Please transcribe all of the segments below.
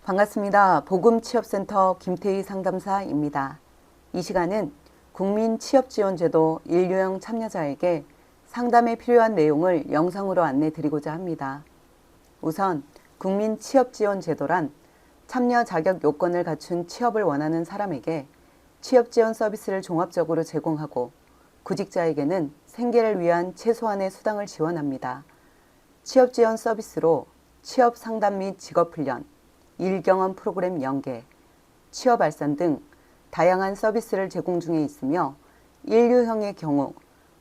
반갑습니다. 복음취업센터 김태희 상담사입니다. 이 시간은 국민취업지원제도 일류형 참여자에게 상담에 필요한 내용을 영상으로 안내드리고자 합니다. 우선 국민취업지원제도란 참여 자격 요건을 갖춘 취업을 원하는 사람에게 취업지원 서비스를 종합적으로 제공하고 구직자에게는 생계를 위한 최소한의 수당을 지원합니다. 취업지원 서비스로 취업 상담 및 직업훈련, 일경험 프로그램 연계, 취업 알선 등 다양한 서비스를 제공 중에 있으며 일류형의 경우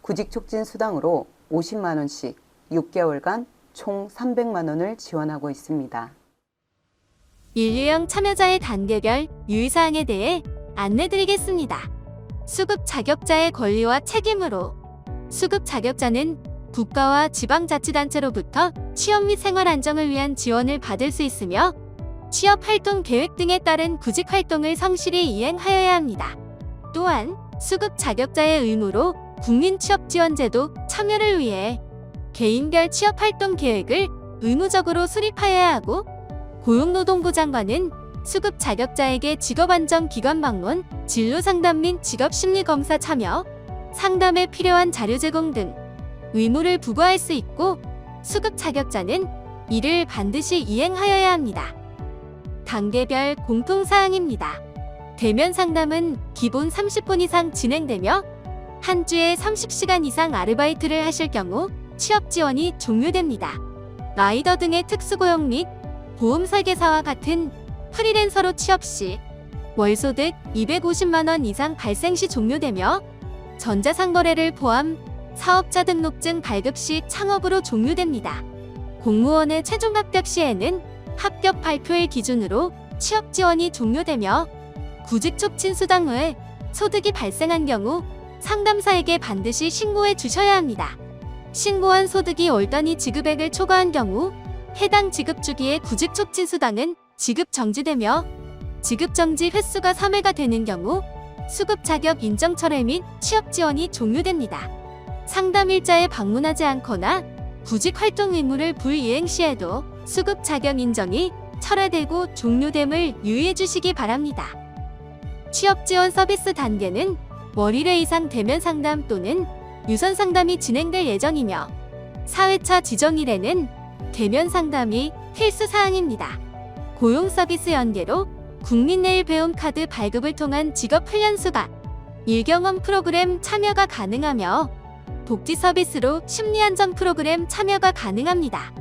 구직 촉진 수당으로 50만 원씩 6개월간 총 300만 원을 지원하고 있습니다. 일류형 참여자의 단계별 유의사항에 대해 안내드리겠습니다. 수급 자격자의 권리와 책임으로 수급 자격자는 국가와 지방자치단체로부터 취업 및 생활 안정을 위한 지원을 받을 수 있으며 취업활동 계획 등에 따른 구직활동을 성실히 이행하여야 합니다. 또한 수급 자격자의 의무로 국민취업지원제도 참여를 위해 개인별 취업활동 계획을 의무적으로 수립하여야 하고 고용노동부 장관은 수급 자격자에게 직업안정기관 방문, 진로상담 및 직업심리검사 참여, 상담에 필요한 자료 제공 등 의무를 부과할 수 있고 수급 자격자는 이를 반드시 이행하여야 합니다. 단계별 공통사항입니다. 대면 상담은 기본 30분 이상 진행되며 한 주에 30시간 이상 아르바이트를 하실 경우 취업 지원이 종료됩니다. 라이더 등의 특수고용 및 보험 설계사와 같은 프리랜서로 취업 시 월소득 250만 원 이상 발생 시 종료되며 전자상거래를 포함 사업자 등록증 발급 시 창업으로 종료됩니다. 공무원의 최종 합격 시에는 합격 발표일 기준으로 취업 지원이 종료되며 구직 촉진 수당 외 소득이 발생한 경우 상담사에게 반드시 신고해 주셔야 합니다. 신고한 소득이 월 단위 지급액을 초과한 경우 해당 지급 주기의 구직 촉진 수당은 지급 정지되며 지급 정지 횟수가 3회가 되는 경우 수급 자격 인정 철회 및 취업 지원이 종료됩니다. 상담 일자에 방문하지 않거나 구직 활동 의무를 불이행 시에도 수급 자격 인정이 철회되고 종료됨을 유의해 주시기 바랍니다. 취업 지원 서비스 단계는 월 1회 이상 대면 상담 또는 유선 상담이 진행될 예정이며 4회차 지정일에는 대면 상담이 필수 사항입니다. 고용 서비스 연계로 국민내일 배움 카드 발급을 통한 직업 훈련 수강, 일경험 프로그램 참여가 가능하며 복지 서비스로 심리안정 프로그램 참여가 가능합니다.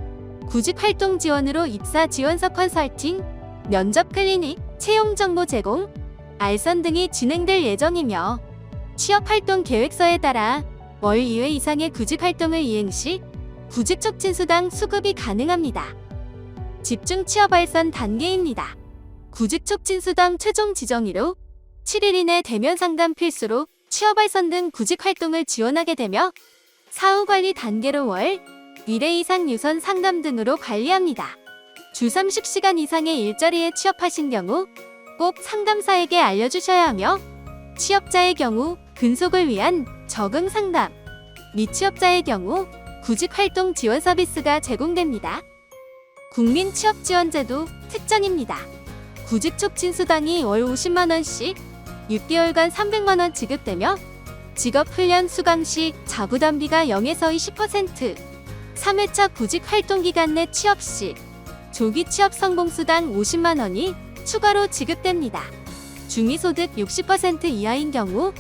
구직활동 지원으로 입사 지원서 컨설팅, 면접 클리닉, 채용 정보 제공, 알선 등이 진행될 예정이며 취업활동 계획서에 따라 월 2회 이상의 구직활동을 이행 시 구직 촉진 수당 수급이 가능합니다. 집중 취업 알선 단계입니다. 구직 촉진 수당 최종 지정일로 7일 이내 대면 상담 필수로 취업 알선 등 구직 활동을 지원하게 되며 사후 관리 단계로 월 1회 이상 유선 상담 등으로 관리합니다. 주 30시간 이상의 일자리에 취업하신 경우 꼭 상담사에게 알려주셔야 하며 취업자의 경우 근속을 위한 적응 상담, 미취업자의 경우 구직 활동 지원 서비스가 제공됩니다. 국민취업지원제도 특징입니다. 구직 촉진 수당이 월 50만 원씩 6개월간 300만 원 지급되며 직업훈련 수강 시 자부담비가 0에서 20%, 3회차 구직 활동 기간 내 취업 시 조기 취업 성공 수당 50만 원이 추가로 지급됩니다. 중위소득 60% 이하인 경우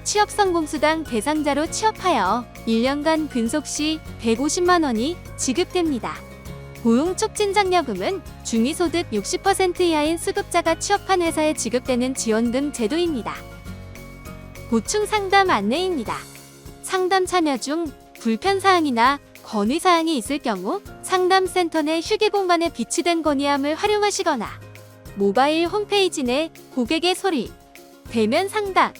취업 성공 수당 대상자로 취업하여 1년간 근속 시 150만 원이 지급됩니다. 고용 촉진 장려금은 중위소득 60% 이하인 수급자가 취업한 회사에 지급되는 지원금 제도입니다. 보충 상담 안내입니다. 상담 참여 중 불편사항이나 건의사항이 있을 경우 상담센터 내 휴게 공간에 비치된 건의함을 활용하시거나 모바일 홈페이지 내 고객의 소리, 대면 상담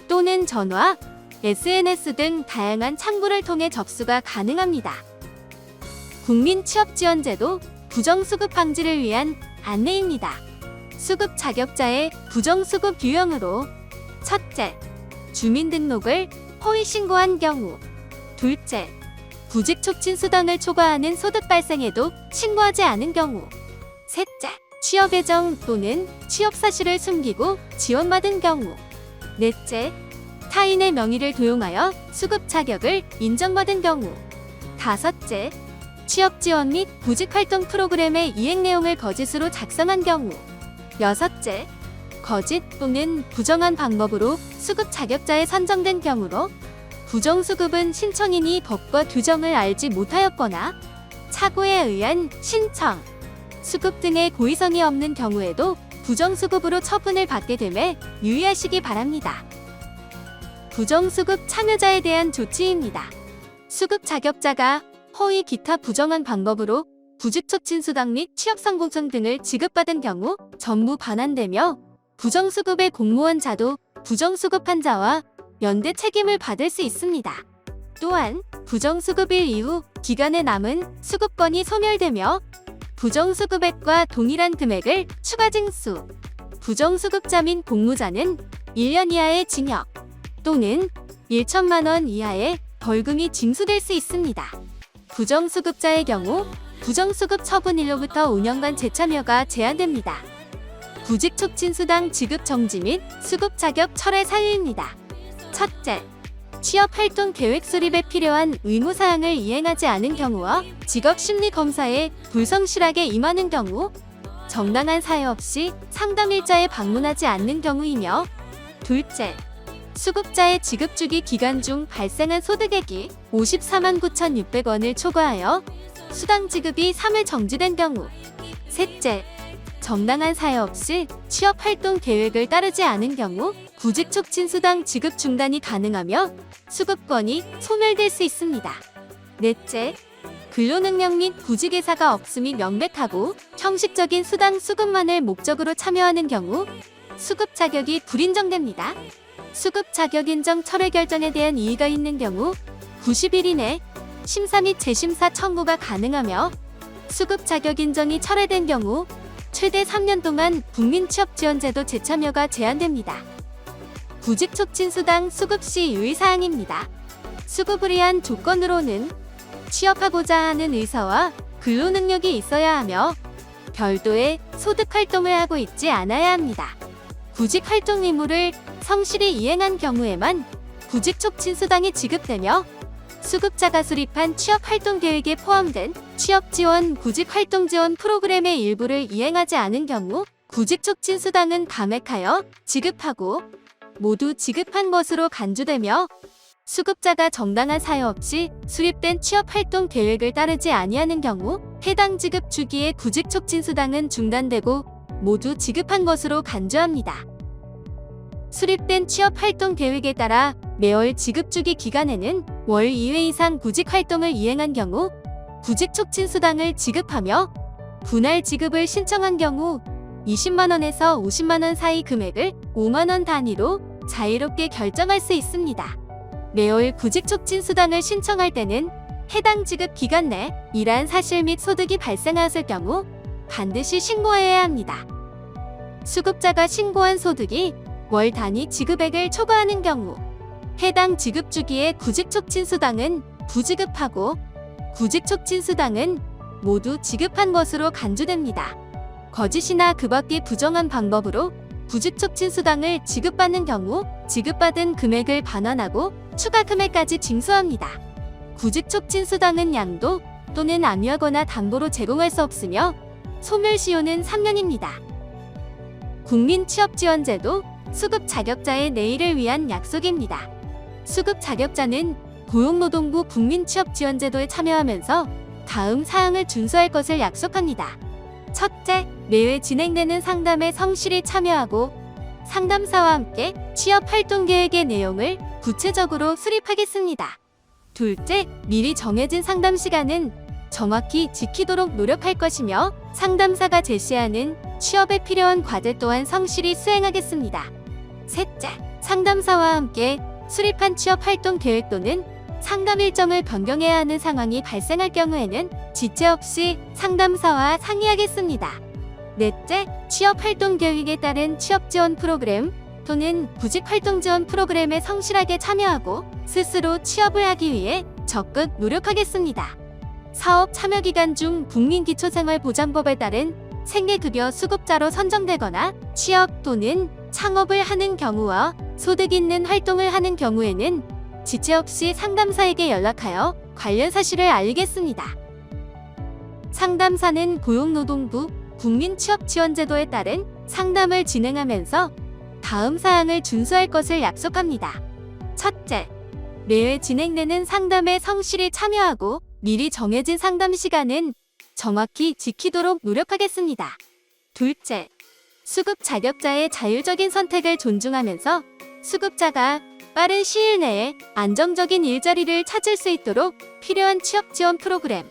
또는 전화, SNS 등 다양한 창구를 통해 접수가 가능합니다. 국민취업지원제도 부정수급 방지를 위한 안내입니다. 수급 자격자의 부정수급 유형으로 첫째, 주민등록을 허위 신고한 경우 둘째, 구직 촉진 수당을 초과하는 소득 발생에도 신고하지 않은 경우 셋째, 취업 예정 또는 취업 사실을 숨기고 지원받은 경우. 넷째, 타인의 명의를 도용하여 수급 자격을 인정받은 경우. 다섯째, 취업 지원 및 구직 활동 프로그램의 이행 내용을 거짓으로 작성한 경우. 여섯째, 거짓 또는 부정한 방법으로 수급 자격자에 선정된 경우로 부정수급은 신청인이 법과 규정을 알지 못하였거나 착오에 의한 신청, 수급 등의 고의성이 없는 경우에도 부정수급으로 처분을 받게 됨에 유의하시기 바랍니다. 부정수급 참여자에 대한 조치입니다. 수급 자격자가 허위 기타 부정한 방법으로 구직촉진수당 및 취업성공증 등을 지급받은 경우 전부 반환되며 부정수급의 공무원자도 부정수급한 자와 연대 책임을 받을 수 있습니다. 또한 부정수급일 이후 기간에 남은 수급권이 소멸되며 부정수급액과 동일한 금액을 추가 징수, 부정수급자 및 공무자는 1년 이하의 징역 또는 1천만 원 이하의 벌금이 징수될 수 있습니다. 부정수급자의 경우 부정수급 처분일로부터 5년간 재참여가 제한됩니다. 구직촉진수당 지급 정지 및 수급 자격 철회 사유입니다. 첫째, 취업활동 계획 수립에 필요한 의무사항을 이행하지 않은 경우와 직업심리검사에 불성실하게 임하는 경우, 정당한 사유 없이 상담일자에 방문하지 않는 경우이며, 둘째, 수급자의 지급주기 기간 중 발생한 소득액이 54만 9,600원을 초과하여 수당 지급이 3회 정지된 경우, 셋째, 정당한 사유 없이 취업활동 계획을 따르지 않은 경우 구직촉진수당 지급 중단이 가능하며 수급권이 소멸될 수 있습니다. 넷째, 근로능력 및 구직의사가 없음이 명백하고 형식적인 수당 수급만을 목적으로 참여하는 경우 수급 자격이 불인정됩니다. 수급 자격 인정 철회 결정에 대한 이의가 있는 경우 90일 이내 심사 및 재심사 청구가 가능하며 수급 자격 인정이 철회된 경우 최대 3년 동안 국민취업지원제도 재참여가 제한됩니다. 구직촉진수당 수급 시 유의사항입니다. 수급을 위한 조건으로는 취업하고자 하는 의사와 근로능력이 있어야 하며 별도의 소득활동을 하고 있지 않아야 합니다. 구직활동 의무를 성실히 이행한 경우에만 구직촉진수당이 지급되며 수급자가 수립한 취업활동 계획에 포함된 취업지원, 구직활동지원 프로그램의 일부를 이행하지 않은 경우 구직촉진수당은 감액하여 지급하고 모두 지급한 것으로 간주되며 수급자가 정당한 사유 없이 수립된 취업활동 계획을 따르지 아니하는 경우 해당 지급 주기의 구직촉진수당은 중단되고 모두 지급한 것으로 간주합니다. 수립된 취업활동 계획에 따라 매월 지급주기 기간에는 월 2회 이상 구직활동을 이행한 경우 구직촉진수당을 지급하며 분할 지급을 신청한 경우 20만원에서 50만원 사이 금액을 5만원 단위로 자유롭게 결정할 수 있습니다. 매월 구직촉진수당을 신청할 때는 해당 지급 기간 내 일한 사실 및 소득이 발생하였을 경우 반드시 신고해야 합니다. 수급자가 신고한 소득이 월 단위 지급액을 초과하는 경우 해당 지급 주기의 구직촉진수당은 부지급하고 구직촉진수당은 모두 지급한 것으로 간주됩니다. 거짓이나 그 밖의 부정한 방법으로 구직촉진수당을 지급받는 경우 지급받은 금액을 반환하고 추가 금액까지 징수합니다. 구직촉진수당은 양도 또는 압류하거나 담보로 제공할 수 없으며 소멸시효는 3년입니다. 국민취업지원제도 수급 자격자의 내일을 위한 약속입니다. 수급 자격자는 고용노동부 국민취업지원제도에 참여하면서 다음 사항을 준수할 것을 약속합니다. 첫째, 매회 진행되는 상담에 성실히 참여하고 상담사와 함께 취업활동계획의 내용을 구체적으로 수립하겠습니다. 둘째, 미리 정해진 상담 시간은 정확히 지키도록 노력할 것이며 상담사가 제시하는 취업에 필요한 과제 또한 성실히 수행하겠습니다. 셋째, 상담사와 함께 수립한 취업활동 계획 또는 상담 일정을 변경해야 하는 상황이 발생할 경우에는 지체 없이 상담사와 상의하겠습니다. 넷째, 취업활동 계획에 따른 취업지원 프로그램 또는 구직활동지원 프로그램에 성실하게 참여하고 스스로 취업을 하기 위해 적극 노력하겠습니다. 사업 참여 기간 중 국민기초생활보장법에 따른 생계급여 수급자로 선정되거나 취업 또는 창업을 하는 경우와 소득 있는 활동을 하는 경우에는 지체 없이 상담사에게 연락하여 관련 사실을 알리겠습니다. 상담사는 고용노동부 국민취업지원제도에 따른 상담을 진행하면서 다음 사항을 준수할 것을 약속합니다. 첫째, 매회 진행되는 상담에 성실히 참여하고 미리 정해진 상담 시간은 정확히 지키도록 노력하겠습니다. 둘째, 수급 자격자의 자율적인 선택을 존중하면서 수급자가 빠른 시일 내에 안정적인 일자리를 찾을 수 있도록 필요한 취업 지원 프로그램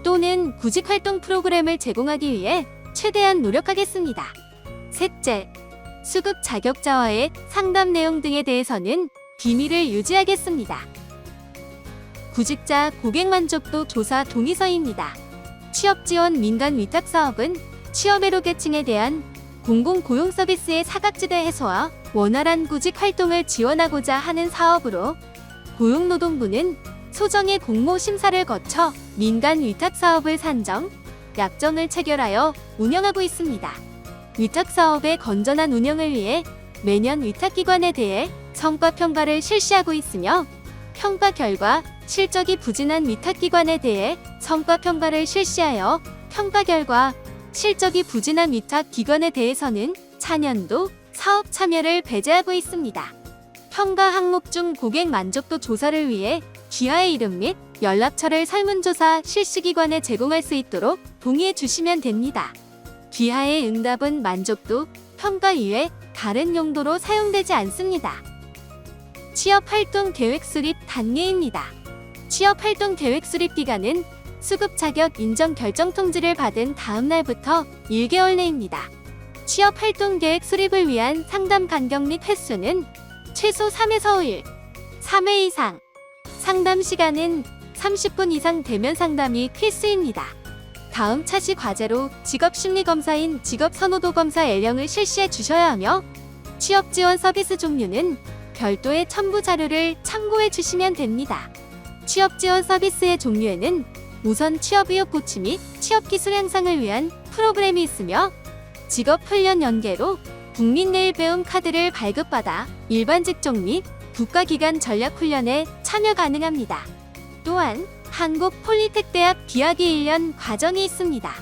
또는 구직활동 프로그램을 제공하기 위해 최대한 노력하겠습니다. 셋째, 수급 자격자와의 상담 내용 등에 대해서는 비밀을 유지하겠습니다. 구직자 고객 만족도 조사 동의서입니다. 취업지원 민간 위탁사업은 취업애로 계층에 대한 공공고용 서비스의 사각지대 해소와 원활한 구직 활동을 지원하고자 하는 사업으로 고용노동부는 소정의 공모 심사를 거쳐 민간 위탁사업을 산정, 약정을 체결하여 운영하고 있습니다. 위탁사업의 건전한 운영을 위해 매년 위탁기관에 대해 성과평가를 실시하고 있으며 평가 결과 실적이 부진한 위탁기관에 대해 성과평가를 실시하여 평가 결과 실적이 부진한 위탁기관에 대해서는 차년도 사업 참여를 배제하고 있습니다. 평가 항목 중 고객 만족도 조사를 위해 귀하의 이름 및 연락처를 설문조사 실시기관에 제공할 수 있도록 동의해 주시면 됩니다. 귀하의 응답은 만족도 평가 이외 다른 용도로 사용되지 않습니다. 취업활동 계획 수립 단계입니다. 취업활동 계획 수립 기간은 수급 자격 인정 결정 통지를 받은 다음 날부터 1개월 내입니다. 취업활동 계획 수립을 위한 상담 간격 및 횟수는 최소 3에서 5일, 3회 이상, 상담 시간은 30분 이상 대면 상담이 필수입니다. 다음 차시 과제로 직업심리검사인 직업선호도 검사 L형을 실시해 주셔야 하며 취업지원 서비스 종류는 별도의 첨부 자료를 참고해 주시면 됩니다. 취업지원 서비스의 종류에는 우선 취업 의욕 고취 및 취업기술 향상을 위한 프로그램이 있으며 직업훈련 연계로 국민내일배움 카드를 발급받아 일반 직종 및 국가기관 전략훈련에 참여 가능합니다. 또한 한국폴리텍대학 기하기 1년 과정이 있습니다.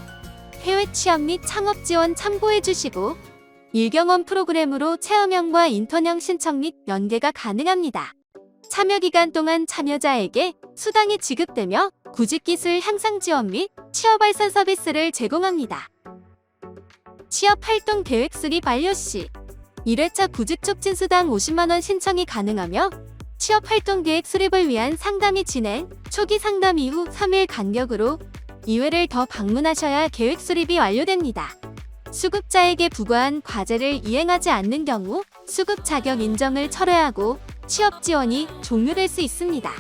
해외 취업 및 창업 지원 참고해 주시고 1경험 프로그램으로 체험형과 인턴형 신청 및 연계가 가능합니다. 참여 기간 동안 참여자에게 수당이 지급되며 구직기술 향상 지원 및 취업 알선 서비스를 제공합니다. 취업활동 계획 수립 완료 시 1회차 구직촉진 수당 50만원 신청이 가능하며 취업활동 계획 수립을 위한 상담이 진행, 초기 상담 이후 3일 간격으로 2회를 더 방문하셔야 계획 수립이 완료됩니다. 수급자에게 부과한 과제를 이행하지 않는 경우 수급 자격 인정을 철회하고 취업 지원이 종료될 수 있습니다.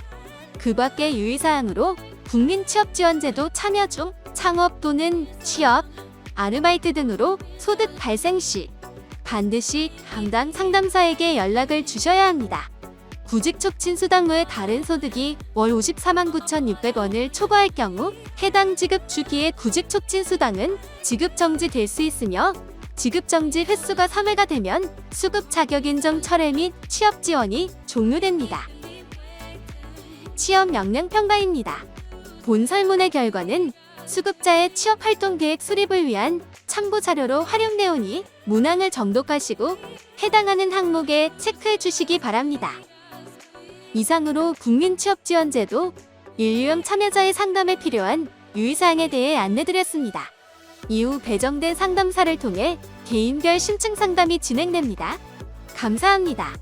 그 밖의 유의사항으로 국민취업지원제도 참여 중 창업 또는 취업, 아르바이트 등으로 소득 발생 시 반드시 담당 상담사에게 연락을 주셔야 합니다. 구직촉진수당 외 다른 소득이 월 54만 9,600원을 초과할 경우 해당 지급 주기의 구직촉진수당은 지급 정지될 수 있으며 지급 정지 횟수가 3회가 되면 수급 자격 인정 철회 및 취업 지원이 종료됩니다. 취업 역량 평가입니다. 본 설문의 결과는 수급자의 취업활동 계획 수립을 위한 참고 자료로 활용되오니 문항을 정독하시고 해당하는 항목에 체크해 주시기 바랍니다. 이상으로 국민취업지원제도 인류형 참여자의 상담에 필요한 유의사항에 대해 안내드렸습니다. 이후 배정된 상담사를 통해 개인별 심층 상담이 진행됩니다. 감사합니다.